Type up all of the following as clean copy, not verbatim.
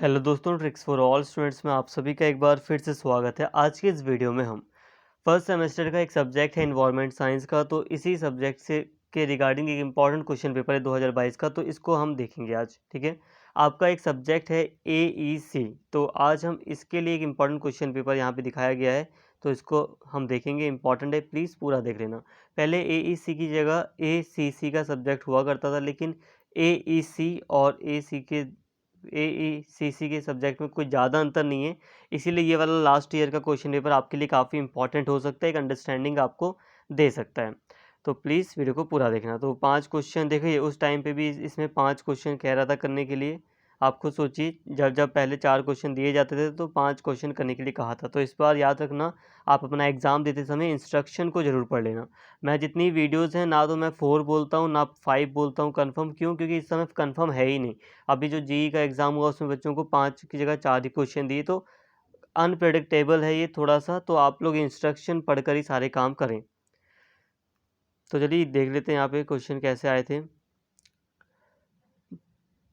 Hello दोस्तों, tricks for all students में आप सभी का एक बार फिर से स्वागत है। आज के इस वीडियो में हम फर्स्ट सेमेस्टर का एक सब्जेक्ट है इन्वायरमेंट साइंस का, तो इसी सब्जेक्ट से के रिगार्डिंग एक इम्पॉर्टेंट क्वेश्चन पेपर है 2022 का, तो इसको हम देखेंगे आज। ठीक है, आपका एक सब्जेक्ट है AEC, तो आज हम इसके लिए एक इम्पॉर्टेंट क्वेश्चन पेपर यहाँ पे दिखाया गया है, तो इसको हम देखेंगे। इंपॉर्टेंट है, प्लीज़ पूरा देख लेना। पहले AEC की जगह ACC का सब्जेक्ट हुआ करता था, लेकिन AEC और AECC के सब्जेक्ट में कोई ज़्यादा अंतर नहीं है, इसीलिए ये वाला लास्ट ईयर का क्वेश्चन पेपर आपके लिए काफ़ी इंपॉर्टेंट हो सकता है, एक अंडरस्टैंडिंग आपको दे सकता है। तो प्लीज़ वीडियो को पूरा देखना। तो 5 क्वेश्चन देखिए, उस टाइम पे भी इसमें 5 क्वेश्चन कह रहा था करने के लिए। आप खुद सोचिए, जब जब पहले 4 क्वेश्चन दिए जाते थे तो 5 क्वेश्चन करने के लिए कहा था। तो इस बार याद रखना, आप अपना एग्ज़ाम देते समय इंस्ट्रक्शन को ज़रूर पढ़ लेना। मैं जितनी वीडियोज़ हैं, ना तो मैं 4 बोलता हूँ ना 5 बोलता हूँ कन्फर्म, क्यों? क्योंकि इस समय कन्फर्म है ही नहीं। अभी जो जेईई का एग्ज़ाम हुआ उसमें बच्चों को 5 की जगह 4 ही क्वेश्चन दिए, तो अनप्रेडिक्टेबल है ये थोड़ा-सा, तो आप लोग इंस्ट्रक्शन पढ़कर ही सारे काम करें। तो चलिए देख लेते हैं यहाँ पे क्वेश्चन कैसे आए थे।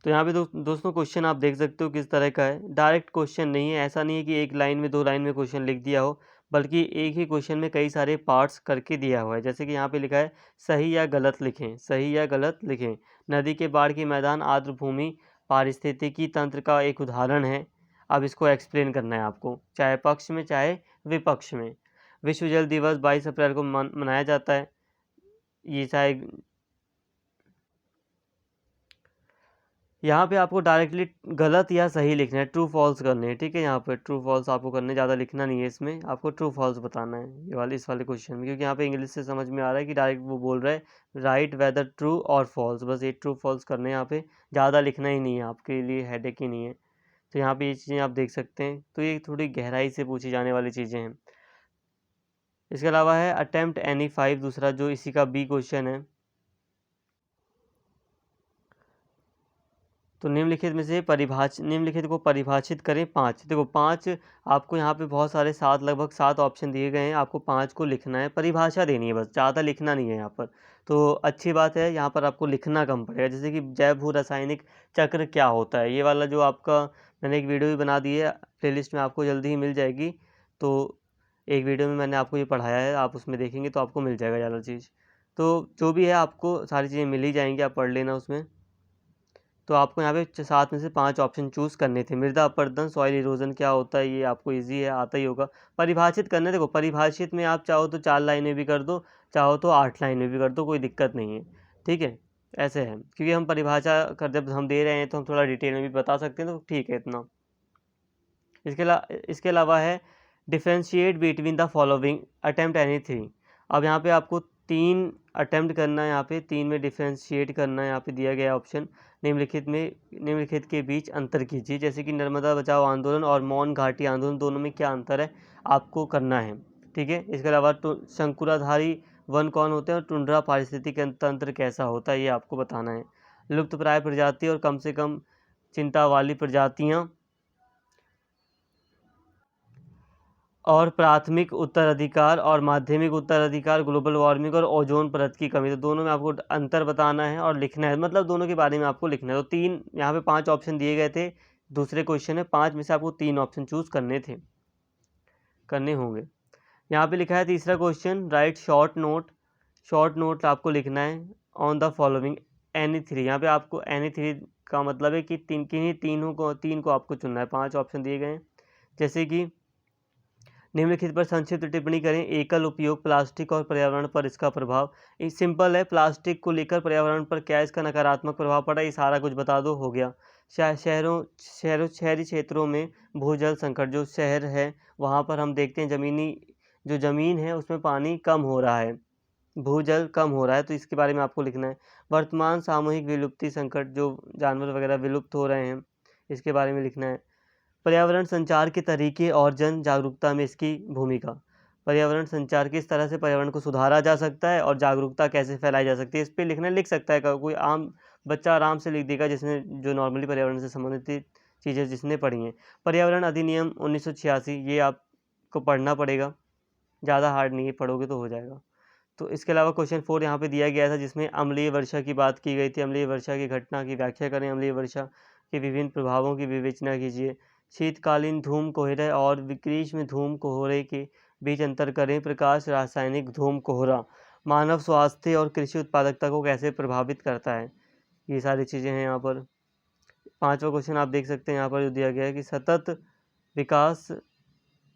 तो यहाँ पे दोस्तों क्वेश्चन आप देख सकते हो किस तरह का है। डायरेक्ट क्वेश्चन नहीं है, ऐसा नहीं है कि एक लाइन में 2 लाइन में क्वेश्चन लिख दिया हो, बल्कि एक ही क्वेश्चन में कई सारे पार्ट्स करके दिया हुआ है। जैसे कि यहाँ पे लिखा है सही या गलत लिखें, सही या गलत लिखें। नदी के बाढ़ के मैदान आर्द्र भूमि पारिस्थितिकी तंत्र का एक उदाहरण है। अब इसको एक्सप्लेन करना है आपको, चाहे पक्ष में चाहे विपक्ष में। विश्व जल दिवस 22 अप्रैल को मनाया जाता है। ये चाहे यहाँ पे आपको डायरेक्टली गलत या सही लिखना है, ट्रू फॉल्स करने हैं। ठीक है, यहाँ पे ट्रू फॉल्स आपको करने, ज़्यादा लिखना नहीं है इसमें, आपको ट्रू फॉल्स बताना है इस वाले क्वेश्चन में, क्योंकि यहाँ पे इंग्लिश से समझ में आ रहा है कि डायरेक्ट वो बोल रहा है राइट वेदर ट्रू और फॉल्स, बस ये ट्रू फॉल्स करने हैं यहाँ पे, ज़्यादा लिखना ही नहीं है, आपके लिए हेडेक ही नहीं है। तो यहाँ पे ये चीज़ें आप देख सकते हैं, तो ये थोड़ी गहराई से पूछी जाने वाली चीज़ें हैं। इसके अलावा है अटेम्प्ट एनी 5, दूसरा जो इसी का बी क्वेश्चन है। तो निम्नलिखित में से निम्नलिखित को परिभाषित करें 5। देखो 5 आपको यहाँ पे बहुत सारे 7, लगभग 7 ऑप्शन दिए गए हैं, आपको 5 को लिखना है, परिभाषा देनी है, बस ज़्यादा लिखना नहीं है यहाँ पर। तो अच्छी बात है, यहाँ पर आपको लिखना कम पड़ेगा। जैसे कि जैव भू रासायनिक चक्र क्या होता है, ये वाला जो आपका मैंने एक वीडियो भी बना दी है, प्लेलिस्ट में आपको जल्दी ही मिल जाएगी। तो एक वीडियो में मैंने आपको ये पढ़ाया है, आप उसमें देखेंगे तो आपको मिल जाएगा ज़्यादा चीज़। तो जो भी है आपको सारी चीज़ें मिल ही जाएंगी, आप पढ़ लेना उसमें। तो आपको यहाँ पे 7 में से 5 ऑप्शन चूज़ करने थे। मृदा अपरदन, सॉइल इरोजन क्या होता है, ये आपको ईज़ी है, आता ही होगा। परिभाषित करने, देखो परिभाषित में आप चाहो तो 4 लाइन में भी कर दो, चाहो तो 8 लाइन में भी कर दो, कोई दिक्कत नहीं है। ठीक है, ऐसे है, क्योंकि हम परिभाषा कर जब हम दे रहे हैं तो हम थोड़ा डिटेल में भी बता सकते हैं, तो ठीक है इतना। इसके अलावा है differentiate between the following, attempt any 3। अब यहाँ पे आपको 3 अटेम्प्ट करना है, यहाँ पे 3 में डिफ्रेंशिएट करना है। यहाँ पे दिया गया ऑप्शन, निम्नलिखित के बीच अंतर कीजिए। जैसे कि नर्मदा बचाओ आंदोलन और मौन घाटी आंदोलन, दोनों में क्या अंतर है आपको करना है। ठीक है, इसके अलावा शंकुराधारी वन कौन होते हैं और टुंड्रा पारिस्थितिक तंत्र कैसा होता है, ये आपको बताना है। लुप्त प्राय प्रजाति और कम से कम चिंता वाली प्रजातियाँ और प्राथमिक उत्तराधिकार और माध्यमिक उत्तराधिकार, ग्लोबल वार्मिंग और ओजोन परत की कमी, तो दोनों में आपको अंतर बताना है और लिखना है, मतलब दोनों के बारे में आपको लिखना है। तो 3 यहाँ पे 5 ऑप्शन दिए गए थे, दूसरे क्वेश्चन में 5 में से आपको 3 ऑप्शन चूज़ करने होंगे। यहाँ पे लिखा है तीसरा क्वेश्चन, राइट शॉर्ट नोट आपको लिखना है ऑन द फॉलोइंग एनी 3। यहाँ पे आपको एनी 3 का मतलब है कि तीन को आपको चुनना है। 5 ऑप्शन दिए गए हैं, जैसे कि निम्नलिखित पर संक्षिप्त टिप्पणी करें। एकल उपयोग प्लास्टिक और पर्यावरण पर इसका प्रभाव। ये सिंपल है, प्लास्टिक को लेकर पर्यावरण पर क्या इसका नकारात्मक प्रभाव पड़ा, ये सारा कुछ बता दो, हो गया। शहरी क्षेत्रों में भूजल संकट, जो शहर है वहाँ पर हम देखते हैं जो ज़मीन है उसमें पानी कम हो रहा है, भूजल कम हो रहा है, तो इसके बारे में आपको लिखना है। वर्तमान सामूहिक विलुप्ति संकट, जो जानवर वगैरह विलुप्त हो रहे हैं, इसके बारे में लिखना है। पर्यावरण संचार के तरीके और जन जागरूकता में इसकी भूमिका। पर्यावरण संचार, किस तरह से पर्यावरण को सुधारा जा सकता है और जागरूकता कैसे फैलाई जा सकती है, इस पे लिख सकता है। कोई आम बच्चा आराम से लिख देगा, जिसने जो नॉर्मली पर्यावरण से संबंधित चीज़ें जिसने पढ़ी हैं। पर्यावरण अधिनियम 1986, ये आपको पढ़ना पड़ेगा, ज़्यादा हार्ड नहीं है, पढ़ोगे तो हो जाएगा। तो इसके अलावा क्वेश्चन 4 यहाँ पे दिया गया था, जिसमें अम्लीय वर्षा की बात की गई थी। अम्लीय वर्षा की घटना की व्याख्या करें। अम्लीय वर्षा के विभिन्न प्रभावों की विवेचना कीजिए। शीतकालीन धूम कोहरे और ग्रीष्म धूम कोहरे के बीच अंतर करें। प्रकाश रासायनिक धूम कोहरा मानव स्वास्थ्य और कृषि उत्पादकता को कैसे प्रभावित करता है। ये सारी चीज़ें हैं यहाँ पर। 5वां क्वेश्चन आप देख सकते हैं यहाँ पर जो दिया गया है कि सतत विकास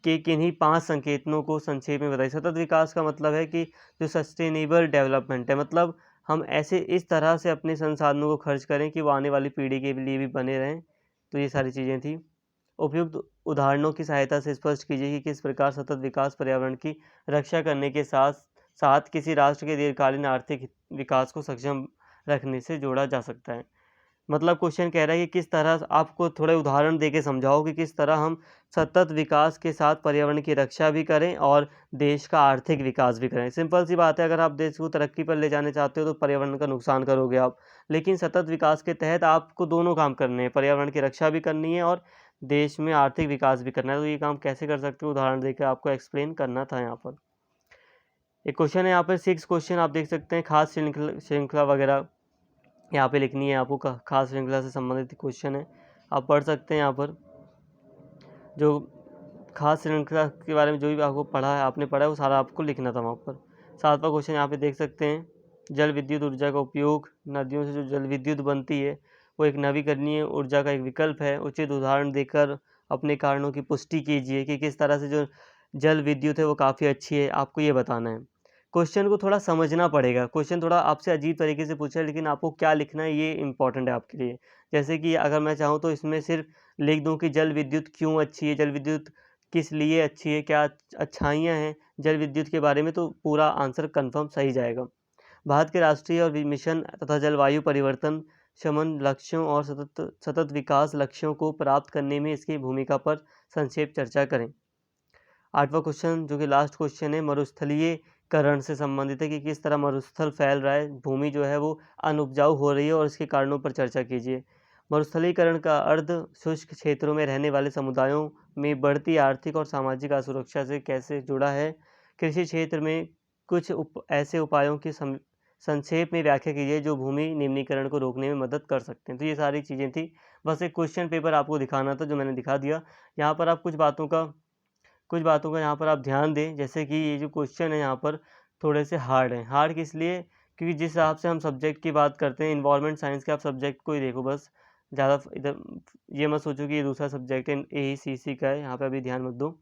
के किन्हीं 5 संकेतकों को संक्षेप में बताइए। सतत विकास का मतलब है कि जो सस्टेनेबल डेवलपमेंट है, मतलब हम ऐसे इस तरह से अपने संसाधनों को खर्च करें कि वो आने वाली पीढ़ी के लिए भी बने रहें। तो ये सारी चीज़ें थी। उपयुक्त उदाहरणों की सहायता से स्पष्ट कीजिए कि किस प्रकार सतत विकास पर्यावरण की रक्षा करने के साथ साथ किसी राष्ट्र के दीर्घकालीन आर्थिक विकास को सक्षम रखने से जोड़ा जा सकता है। मतलब क्वेश्चन कह रहा है कि किस तरह आपको थोड़े उदाहरण देके समझाओ कि किस तरह हम सतत विकास के साथ पर्यावरण की रक्षा भी करें और देश का आर्थिक विकास भी करें। सिंपल सी बात है, अगर आप देश को तरक्की पर ले जाने चाहते हो तो पर्यावरण का नुकसान करोगे आप, लेकिन सतत विकास के तहत आपको दोनों काम करने हैं, पर्यावरण की रक्षा भी करनी है और देश में आर्थिक विकास भी करना है। तो ये काम कैसे कर सकते हो, उदाहरण देकर आपको एक्सप्लेन करना था यहाँ पर। एक क्वेश्चन है यहाँ पर 6 क्वेश्चन आप देख सकते हैं, खास श्रृंखला वगैरह यहाँ पे लिखनी है आपको। खास श्रृंखला से संबंधित क्वेश्चन है, आप पढ़ सकते हैं यहाँ पर। जो खास श्रृंखला के बारे में जो भी आपको पढ़ा है, आपने पढ़ा है, वो सारा आपको लिखना था वहाँ पर। 7वां क्वेश्चन यहाँ पे देख सकते हैं, जल विद्युत ऊर्जा का उपयोग। नदियों से जो जल विद्युत बनती है वो एक नवीकरणीय ऊर्जा का एक विकल्प है। उचित उदाहरण देकर अपने कारणों की पुष्टि कीजिए कि किस तरह से जो जल विद्युत है वो काफ़ी अच्छी है, आपको ये बताना है। क्वेश्चन को थोड़ा समझना पड़ेगा, क्वेश्चन थोड़ा आपसे अजीब तरीके से पूछा है, लेकिन आपको क्या लिखना है ये इंपॉर्टेंट है आपके लिए। जैसे कि अगर मैं चाहूँ तो इसमें सिर्फ लिख दूँ कि जल विद्युत क्यों अच्छी है, जल विद्युत किस लिए अच्छी है, क्या अच्छाइयाँ हैं जल विद्युत के बारे में, तो पूरा आंसर कन्फर्म सही जाएगा। भारत के राष्ट्रीय और मिशन तथा जलवायु परिवर्तन शमन लक्ष्यों और सतत विकास लक्ष्यों को प्राप्त करने में इसकी भूमिका पर संक्षेप चर्चा करें। 8वां क्वेश्चन जो कि लास्ट क्वेश्चन है, मरुस्थलीयकरण से संबंधित है कि किस तरह मरुस्थल फैल रहा है, भूमि जो है वो अनउपजाऊ हो रही है और इसके कारणों पर चर्चा कीजिए। मरुस्थलीकरण का अर्थ शुष्क क्षेत्रों में रहने वाले समुदायों में बढ़ती आर्थिक और सामाजिक असुरक्षा से कैसे जुड़ा है। कृषि क्षेत्र में कुछ ऐसे उपायों की संक्षेप में व्याख्या कीजिए जो भूमि निम्नीकरण को रोकने में मदद कर सकते हैं। तो ये सारी चीज़ें थी, बस एक क्वेश्चन पेपर आपको दिखाना था जो मैंने दिखा दिया। यहाँ पर आप कुछ बातों का यहाँ पर आप ध्यान दें, जैसे कि ये जो क्वेश्चन है यहाँ पर थोड़े से हार्ड हैं। हार्ड किस लिए, क्योंकि जिस हिसाब से हम सब्जेक्ट की बात करते हैं, इन्वायरमेंट साइंस के आप सब्जेक्ट को ही देखो बस, ज़्यादा इधर ये मत सोचो कि ये दूसरा सब्जेक्ट है AECC का है, यहाँ पे अभी ध्यान मत दो।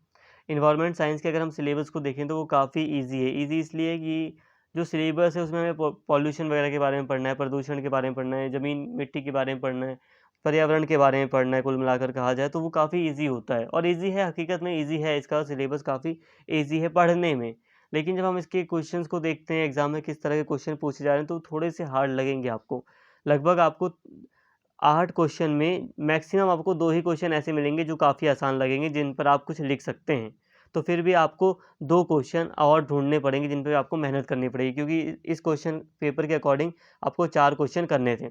इन्वायरमेंट साइंस के अगर हम सिलेबस को देखें तो वो काफ़ी ईजी है। ईजी इसलिए कि जो सिलेबस है उसमें हमें पॉल्यूशन वगैरह के बारे में पढ़ना है, प्रदूषण के बारे में पढ़ना है, ज़मीन मिट्टी के बारे में पढ़ना है, पर्यावरण के बारे में पढ़ना है, कुल मिलाकर कहा जाए तो वो काफ़ी इजी होता है। और इजी है, हकीकत में इजी है, इसका सिलेबस काफ़ी इजी है पढ़ने में। लेकिन जब हम इसके क्वेश्चंस को देखते हैं एग्ज़ाम में किस तरह के क्वेश्चन पूछे जा रहे हैं तो थोड़े से हार्ड लगेंगे आपको। लगभग आपको 8 क्वेश्चन में मैक्सिमम आपको 2 ही क्वेश्चन ऐसे मिलेंगे जो काफ़ी आसान लगेंगे, जिन पर आप कुछ लिख सकते हैं। तो फिर भी आपको 2 क्वेश्चन और ढूँढने पड़ेंगे जिन पे आपको मेहनत करनी पड़ेगी, क्योंकि इस क्वेश्चन पेपर के अकॉर्डिंग आपको 4 क्वेश्चन करने थे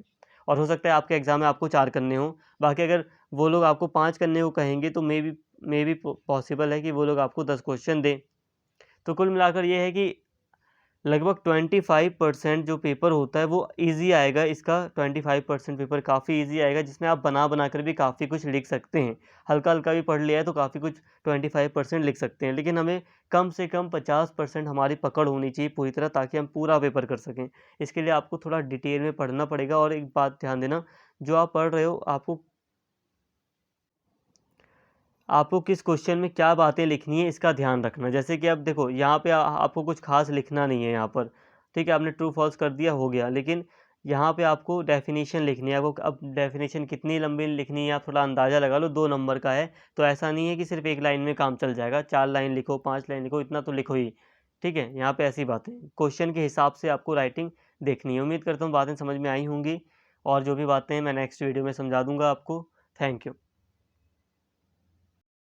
और हो सकता है आपके एग्ज़ाम में आपको 4 करने हों। बाकी अगर वो लोग आपको 5 करने को कहेंगे तो मे बी पॉसिबल है कि वो लोग आपको 10 क्वेश्चन दें। तो कुल मिलाकर ये है कि लगभग 25% जो पेपर होता है वो ईज़ी आएगा। इसका 25% पेपर काफ़ी ईज़ी आएगा, जिसमें आप बना कर भी काफ़ी कुछ लिख सकते हैं। हल्का-हल्का भी पढ़ लिया है तो काफ़ी कुछ 25% लिख सकते हैं। लेकिन हमें कम से कम 50% हमारी पकड़ होनी चाहिए पूरी तरह, ताकि हम पूरा पेपर कर सकें। इसके लिए आपको थोड़ा डिटेल में पढ़ना पड़ेगा। और एक बात ध्यान देना, जो आप पढ़ रहे हो आपको किस क्वेश्चन में क्या बातें लिखनी है इसका ध्यान रखना। जैसे कि अब देखो यहाँ पे आपको कुछ खास लिखना नहीं है यहाँ पर, ठीक है, आपने ट्रू फॉल्स कर दिया हो गया। लेकिन यहाँ पे आपको डेफिनेशन लिखनी है। आपको अब डेफिनेशन कितनी लंबी लिखनी है आप थोड़ा अंदाज़ा लगा लो, 2 नंबर का है तो ऐसा नहीं है कि सिर्फ 1 लाइन में काम चल जाएगा। 4 लाइन लिखो, 5 लाइन लिखो, इतना तो लिखो ही, ठीक है। यहाँ पे ऐसी बातें क्वेश्चन के हिसाब से आपको राइटिंग देखनी है। उम्मीद करता हूँ बातें समझ में आई होंगी और जो भी बातें हैं मैं नेक्स्ट वीडियो में समझा दूँगा आपको। Thank you.